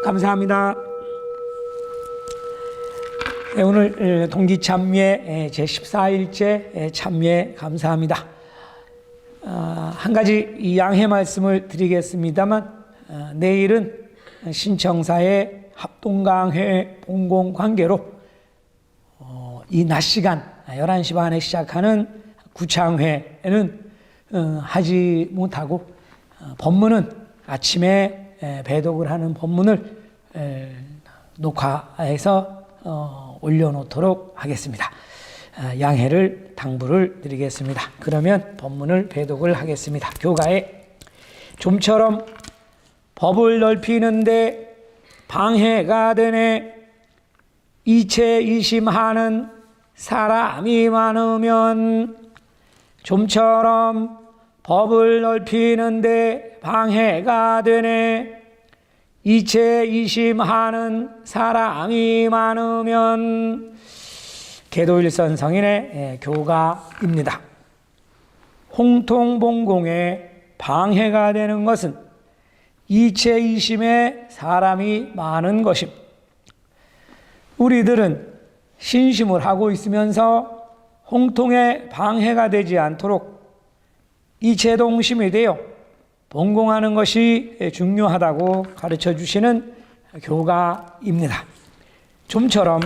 감사합니다. 오늘 동기참여 제14일째 참여 감사합니다. 한 가지 이 양해 말씀을 드리겠습니다만, 내일은 신청사의 합동강회 봉공관계로 이 낮 시간 11시 반에 시작하는 구창회는 하지 못하고, 법문은 아침에 배독을 하는 법문을 녹화해서 올려놓도록 하겠습니다. 양해를 당부를 드리겠습니다. 그러면 법문을 배독을 하겠습니다. 교가에 좀처럼 법을 넓히는데 방해가 되네 이체이심하는 사람이 많으면, 좀처럼 법을 넓히는데 방해가 되네 이체이심하는 사람이 많으면. 계도일선 성인의 교가입니다. 홍통봉공에 방해가 되는 것은 이체이심에 사람이 많은 것입니다. 우리들은 신심을 하고 있으면서 홍통에 방해가 되지 않도록 이체동심이 되어 봉공하는 것이 중요하다고 가르쳐 주시는 교가입니다. 좀처럼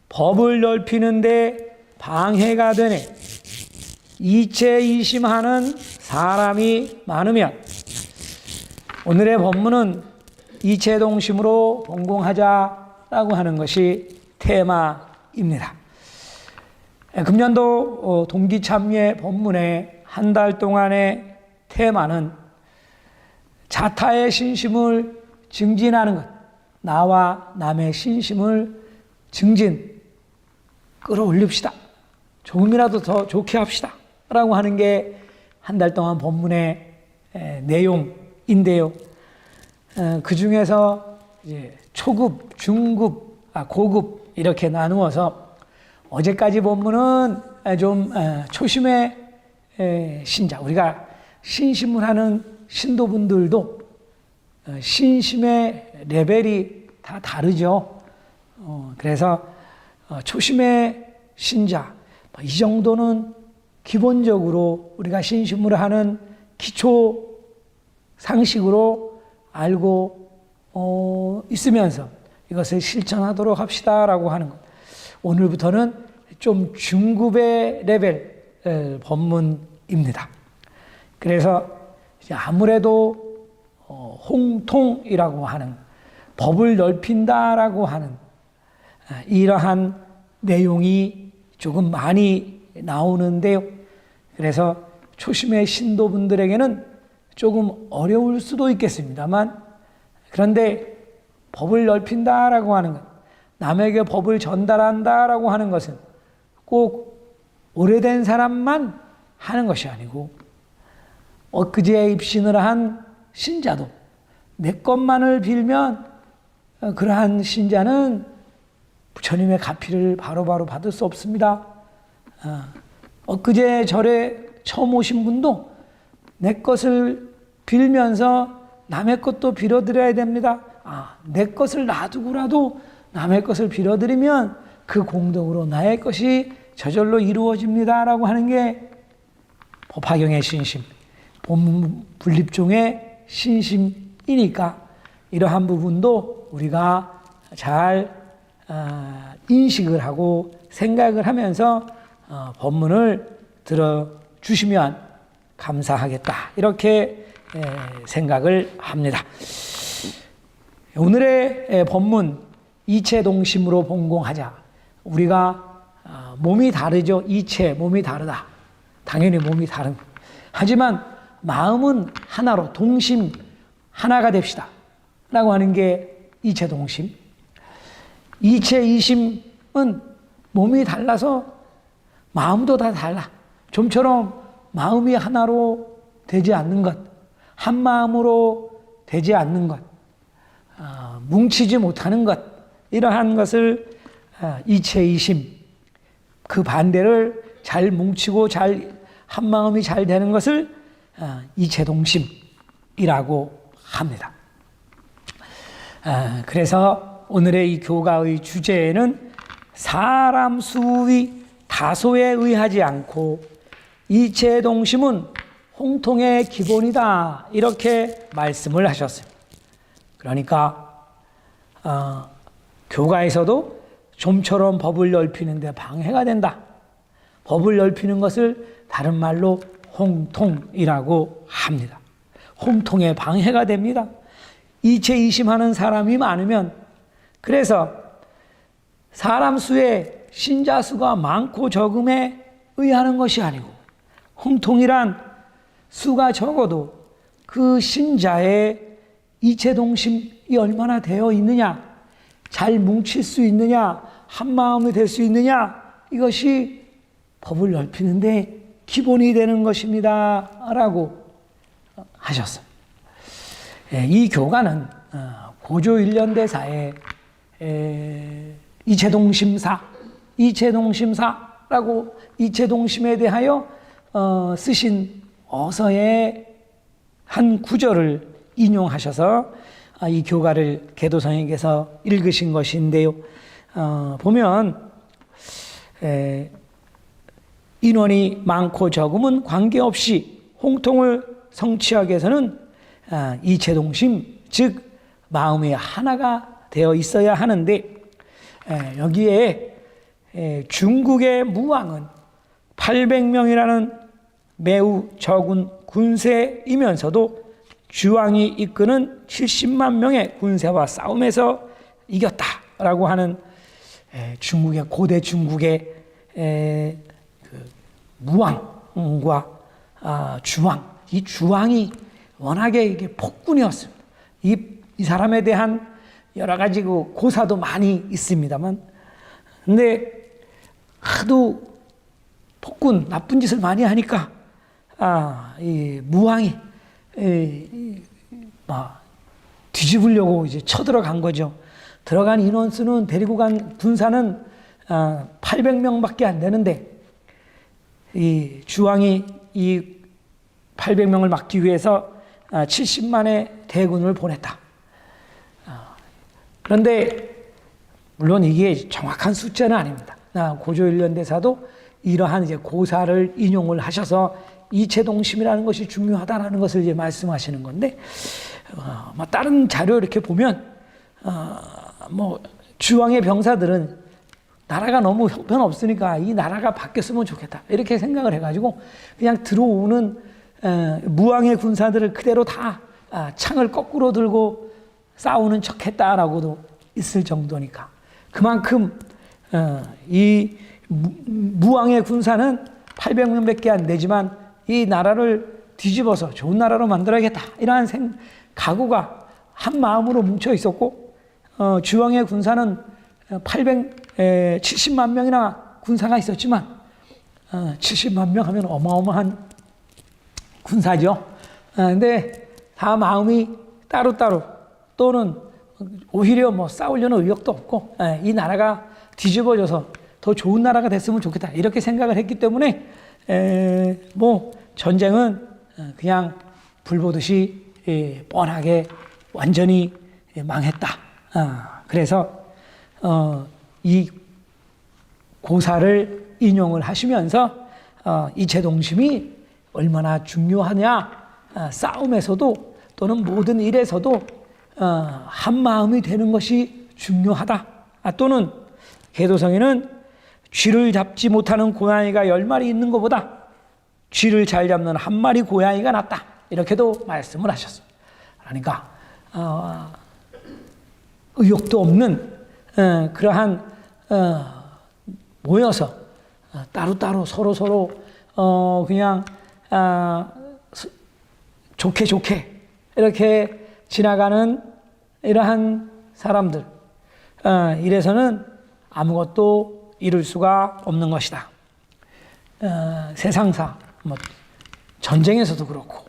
법을 넓히는데 방해가 되네 이체이심하는 사람이 많으면, 오늘의 법문은 이체동심으로 봉공하자라고 하는 것이 테마입니다. 금년도 동기참여 법문의 한 달 동안의 테마는 자타의 신심을 증진하는 것, 나와 남의 신심을 끌어올립시다. 조금이라도 더 좋게 합시다. 라고 하는 게 한 달 동안 법문의 내용인데요. 그 중에서 이제 초급, 중급, 고급 이렇게 나누어서, 어제까지 법문은 좀 초심의 신자, 우리가 신심을 하는 신도분들도 신심의 레벨이 다 다르죠. 그래서 초심의 신자, 이 정도는 기본적으로 우리가 신심을 하는 기초 상식으로 알고 있으면서 이것을 실천하도록 합시다라고 하는 것. 오늘부터는 좀 중급의 레벨 법문입니다. 그래서 아무래도 홍통이라고 하는, 법을 넓힌다라고 하는 이러한 내용이 조금 많이 나오는데요. 그래서 초심의 신도분들에게는 조금 어려울 수도 있겠습니다만, 그런데 법을 넓힌다라고 하는 것, 남에게 법을 전달한다라고 하는 것은 꼭 오래된 사람만 하는 것이 아니고, 엊그제 입신을 한 신자도 내 것만을 빌면 그러한 신자는 부처님의 가피를 바로바로 받을 수 없습니다. 엊그제 절에 처음 오신 분도 내 것을 빌면서 남의 것도 빌어드려야 됩니다. 내 것을 놔두고라도 남의 것을 빌어드리면 그 공덕으로 나의 것이 저절로 이루어집니다. 라고 하는 게 법화경의 신심, 본문분립종의 신심이니까, 이러한 부분도 우리가 잘 인식을 하고 생각을 하면서 법문을 들어주시면 감사하겠다, 이렇게 생각을 합니다. 오늘의 법문, 이체동심으로 봉공하자. 우리가 몸이 다르죠. 이체, 몸이 다르다. 당연히 몸이 다른. 하지만 마음은 하나로, 동심 하나가 됩시다 라고 하는 게 이체동심. 이체이심은 몸이 달라서 마음도 다 달라. 좀처럼 마음이 하나로 되지 않는 것, 한 마음으로 되지 않는 것, 뭉치지 못하는 것, 이러한 것을 이체이심, 그 반대를 잘 뭉치고 잘 한마음이 잘 되는 것을 이체동심이라고 합니다. 그래서 오늘의 이 교가의 주제는 사람 수의 다소에 의하지 않고 이체동심은 홍통의 기본이다, 이렇게 말씀을 하셨어요. 그러니까 교가에서도 좀처럼 법을 넓히는데 방해가 된다. 법을 넓히는 것을 다른 말로 홍통이라고 합니다. 홍통에 방해가 됩니다. 이체이심하는 사람이 많으면, 그래서 사람 수에 신자 수가 많고 적음에 의하는 것이 아니고, 홍통이란 수가 적어도 그 신자의 이체동심이 얼마나 되어 있느냐, 잘 뭉칠 수 있느냐, 한마음이 될 수 있느냐, 이것이 법을 넓히는데 기본이 되는 것입니다 라고 하셨어요. 이 교가는 고조 일련대사의 이체동심사라고 이체동심에 대하여 쓰신 어서의 한 구절을 인용하셔서 이 교가를 개도성에게서 읽으신 것인데요. 보면 인원이 많고 적음은 관계없이 홍통을 성취하기 위해서는 이체동심, 즉 마음이 하나가 되어 있어야 하는데, 여기에 중국의 무왕은 800명이라는 매우 적은 군세이면서도 주왕이 이끄는 70만 명의 군세와 싸움에서 이겼다라고 하는 중국의 고대 중국의 그 무왕과 주왕, 이 주왕이 워낙에 이게 폭군이었습니다. 이 사람에 대한 여러 가지 그 고사도 많이 있습니다만, 근데 하도 폭군 나쁜 짓을 많이 하니까 이 무왕이 뒤집으려고 이제 쳐들어간 거죠. 들어간 인원수는, 데리고 간 군사는 800명밖에 안 되는데, 이 주왕이 이 800명을 막기 위해서 70만의 대군을 보냈다. 그런데 물론 이게 정확한 숫자는 아닙니다. 고조일련대사도 이러한 이제 고사를 인용을 하셔서 이체동심이라는 것이 중요하다라는 것을 이제 말씀하시는 건데, 다른 자료 이렇게 보면 주왕의 병사들은 나라가 너무 형편없으니까 이 나라가 바뀌었으면 좋겠다, 이렇게 생각을 해가지고 그냥 들어오는 무왕의 군사들을 그대로 다 창을 거꾸로 들고 싸우는 척했다라고도 있을 정도니까, 그만큼 이 무왕의 군사는 800명밖에 안 되지만 이 나라를 뒤집어서 좋은 나라로 만들어야겠다, 이러한 각오가 한 마음으로 뭉쳐 있었고, 주왕의 군사는 70만 명이나 군사가 있었지만 70만 명 하면 어마어마한 군사죠. 근데 다 마음이 따로따로, 또는 오히려 싸우려는 의욕도 없고, 이 나라가 뒤집어져서 더 좋은 나라가 됐으면 좋겠다, 이렇게 생각을 했기 때문에 전쟁은 그냥 불보듯이 뻔하게 완전히 망했다. 그래서 이 고사를 인용을 하시면서 이체동심이 얼마나 중요하냐, 싸움에서도 또는 모든 일에서도 한 마음이 되는 것이 중요하다. 또는 개도성에는 쥐를 잡지 못하는 고양이가 10마리 있는 것보다 쥐를 잘 잡는 한 마리 고양이가 낫다, 이렇게도 말씀을 하셨어요. 그러니까 의욕도 없는 그러한 모여서 따로따로 서로 그냥 좋게 이렇게 지나가는 이러한 사람들, 이래서는 아무것도 이룰 수가 없는 것이다. 세상사, 전쟁에서도 그렇고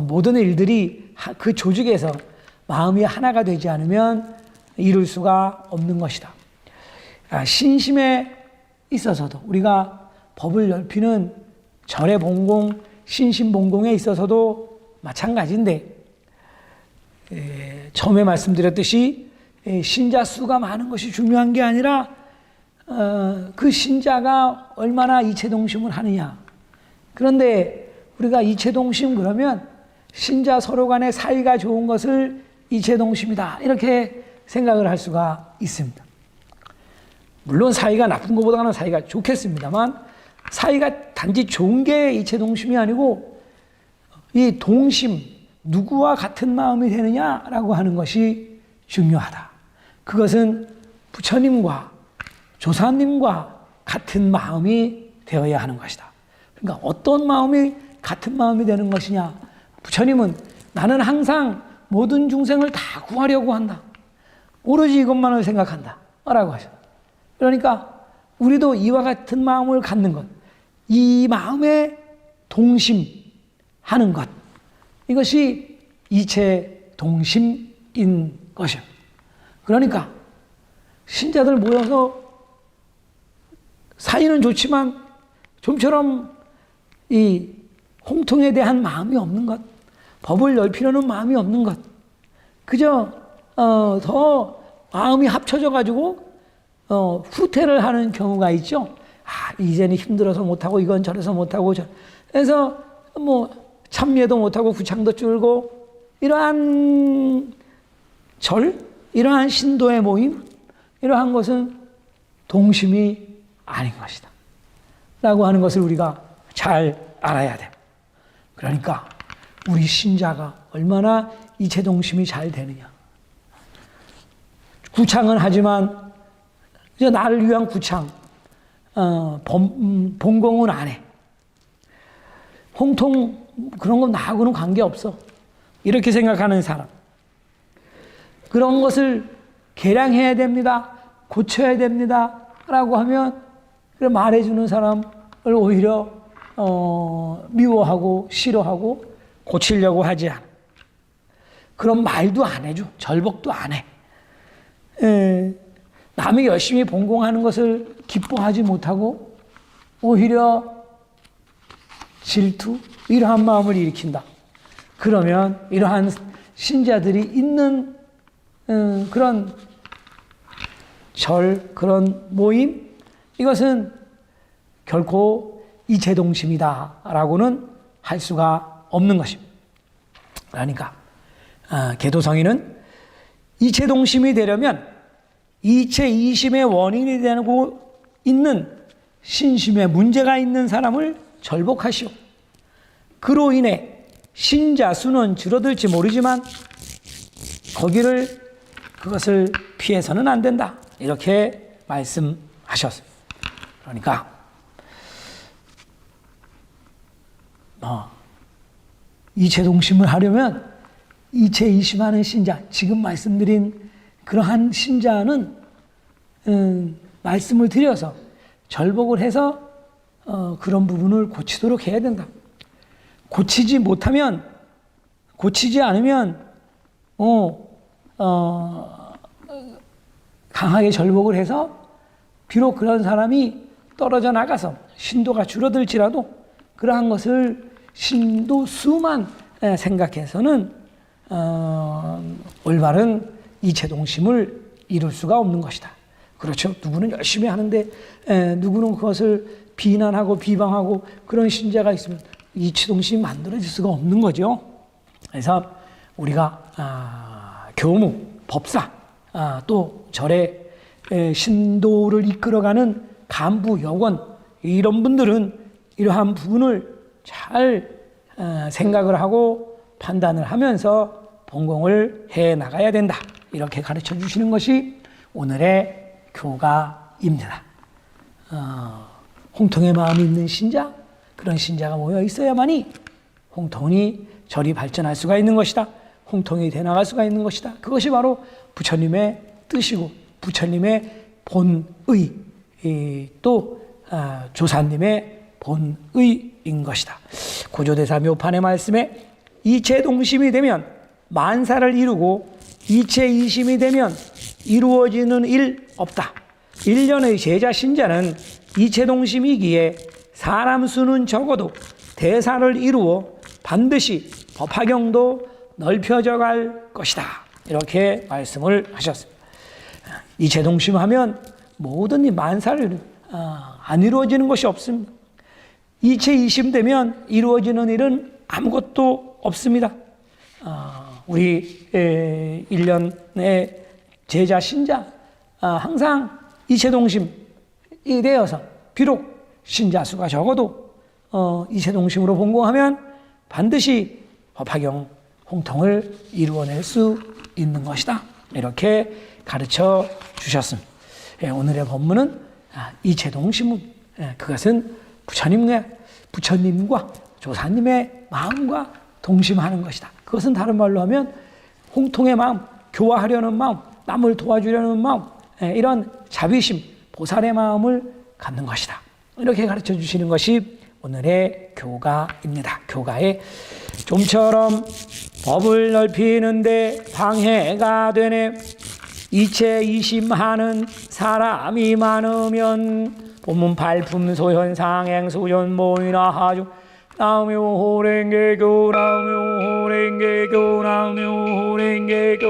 모든 일들이 그 조직에서 마음이 하나가 되지 않으면 이룰 수가 없는 것이다. 신심에 있어서도, 우리가 법을 넓히는 절의 본공, 신심 본공에 있어서도 마찬가지인데, 처음에 말씀드렸듯이 신자 수가 많은 것이 중요한 게 아니라 그 신자가 얼마나 이체동심을 하느냐. 그런데 우리가 이체동심 그러면 신자 서로 간의 사이가 좋은 것을 이체동심이다 이렇게 생각을 할 수가 있습니다. 물론 사이가 나쁜 것보다는 사이가 좋겠습니다만 사이가 단지 좋은 게 이체동심이 아니고 이 동심, 누구와 같은 마음이 되느냐라고 하는 것이 중요하다. 그것은 부처님과 조사님과 같은 마음이 되어야 하는 것이다. 그러니까 어떤 마음이 같은 마음이 되는 것이냐. 부처님은 나는 항상 모든 중생을 다 구하려고 한다. 오로지 이것만을 생각한다. 라고 하셔. 그러니까 우리도 이와 같은 마음을 갖는 것. 이 마음에 동심하는 것. 이것이 이체 동심인 것이에요. 그러니까 신자들 모여서 사이는 좋지만 좀처럼 이 홍통에 대한 마음이 없는 것, 법을 열피려는 마음이 없는 것, 그저 더 마음이 합쳐져 가지고 후퇴를 하는 경우가 있죠. 이제는 힘들어서 못하고 이건 저래서 못하고 그래서 뭐 참여도 못하고 구창도 줄고 이러한 이러한 신도의 모임, 이러한 것은 동심이 아닌 것이다 라고 하는 것을 우리가 잘 알아야 돼요. 그러니까 우리 신자가 얼마나 이체동심이 잘 되느냐. 구창은 하지만 이제 나를 위한 구창, 본공은 안 해. 홍통 그런 건 나하고는 관계없어. 이렇게 생각하는 사람. 그런 것을 개량해야 됩니다. 고쳐야 됩니다. 라고 하면 말해주는 사람을 오히려 미워하고 싫어하고 고치려고 하지 않아. 그런 말도 안 해줘. 절복도 안 해. 남이 열심히 본공하는 것을 기뻐하지 못하고 오히려 질투 이러한 마음을 일으킨다. 그러면 이러한 신자들이 있는 그런 그런 모임, 이것은 결코 이체동심이다라고는 할 수가 없는 것입니다. 그러니까 계도성인은 이체동심이 되려면 이체이심의 원인이 되고 있는 신심에 문제가 있는 사람을 절복하시오. 그로 인해 신자 수는 줄어들지 모르지만 그것을 피해서는 안 된다. 이렇게 말씀하셨어요. 그러니까 이체동심을 하려면 이체이심하는 신자, 지금 말씀드린 그러한 신자는 말씀을 드려서 절복을 해서 그런 부분을 고치도록 해야 된다. 고치지 않으면 강하게 절복을 해서 비록 그런 사람이 떨어져 나가서 신도가 줄어들지라도 그러한 것을 신도 수만 생각해서는 올바른 이체동심을 이룰 수가 없는 것이다. 그렇죠. 누구는 열심히 하는데 누구는 그것을 비난하고 비방하고 그런 신자가 있으면 이체동심이 만들어질 수가 없는 거죠. 그래서 우리가 교무, 법사, 또 절의 신도를 이끌어가는 간부, 여권 이런 분들은 이러한 부분을 잘 생각을 하고 판단을 하면서 본공을 해 나가야 된다. 이렇게 가르쳐 주시는 것이 오늘의 교가입니다. 홍통의 마음이 있는 신자, 그런 신자가 모여 있어야만이 홍통이 절이 발전할 수가 있는 것이다. 홍통이 되나갈 수가 있는 것이다. 그것이 바로 부처님의 뜻이고 부처님의 본의, 또 조사님의 본의인 것이다. 고조대사 묘판의 말씀에 이체동심이 되면 만사를 이루고 이체이심이 되면 이루어지는 일 없다. 일련의 제자 신자는 이체동심이기에 사람 수는 적어도 대사를 이루어 반드시 법화경도 넓혀져 갈 것이다. 이렇게 말씀을 하셨습니다. 이체동심하면 모든 이 만사를 안 이루어지는 것이 없습니다. 이체이심되면 이루어지는 일은 아무것도 없습니다. 우리 1년의 제자 신자 항상 이체동심이 되어서 비록 신자 수가 적어도 이체동심으로 본공하면 반드시 법화경 홍통을 이루어낼 수 있는 것이다. 이렇게 가르쳐 주셨습니다. 오늘의 본문은 이체동심은 그것은 부처님과 조사님의 마음과 동심하는 것이다. 그것은 다른 말로 하면 홍통의 마음, 교화하려는 마음, 남을 도와주려는 마음, 이런 자비심, 보살의 마음을 갖는 것이다. 이렇게 가르쳐 주시는 것이 오늘의 교가입니다. 교가의 좀처럼 법을 넓히는데 방해가 되네. 이체이심하는 사람이 많으면 본문 발품 소현 상행 소현 모이나 하주 나묘 호랭개교 나묘 호랭개교 나묘 호랭개교